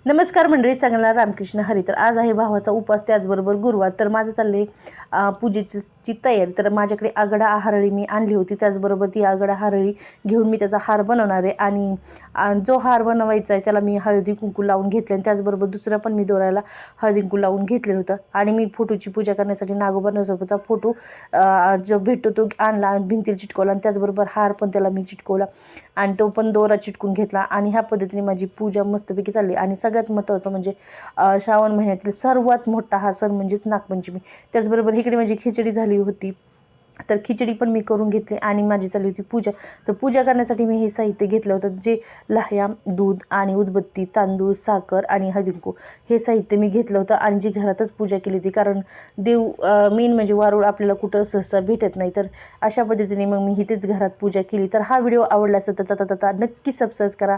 नमस्कार मंडळी, सगळ्यांना रामकृष्ण हरी. तर आज आहे भावाचा उपवास, त्याचबरोबर गुरुवार. तर माझं चालले पूजेची तयारी. तर माझ्याकडे आगडा हरळी मी आणली होती, त्याचबरोबर ती आगडा हरळी घेऊन मी त्याचा हार बनवणार आहे. आणि जो हार बनवायचा आहे त्याला मी हळदी कुंकू लावून घेतले, आणि त्याचबरोबर दुसरा पण मी दोरायला हळदी कुंकू लावून घेतलेलं होतं. आणि मी फोटोची पूजा करण्यासाठी नागोबा नरसोबाचा फोटो जो भेटतो तो आणला आणि भिंतीला चिटकवला, आणि त्याचबरोबर हार पण त्याला मी चिटकवला आणि तो पण दोरा चिटकून घेतला. आणि ह्या पद्धतीने माझी पूजा मस्तपैकी चालली. आणि सगळ्यात महत्त्वाचं म्हणजे श्रावण महिन्यातील सर्वात मोठा हा सण म्हणजेच नागपंचमी. त्याचबरोबर इकडे माझी खिचडी झाली होती, तर खिचडी पण मी करून घेतली आणि माझी चालली होती पूजा. तर पूजा करण्यासाठी मी हे साहित्य घेतलं होतं, जे लाह्या, दूध आणि उदबत्ती, तांदूळ, साखर आणि हळदी कुंकू हे साहित्य मी घेतलं होतं. आणि जी घरातच पूजा केली होती, कारण देव मेन म्हणजे वारूळ आपल्याला कुठं सहसा भेटत नाही. तर अशा पद्धतीने मग मी इथेच घरात पूजा केली. तर हा व्हिडिओ आवडला असेल तर नक्की सबस्क्राईब करा.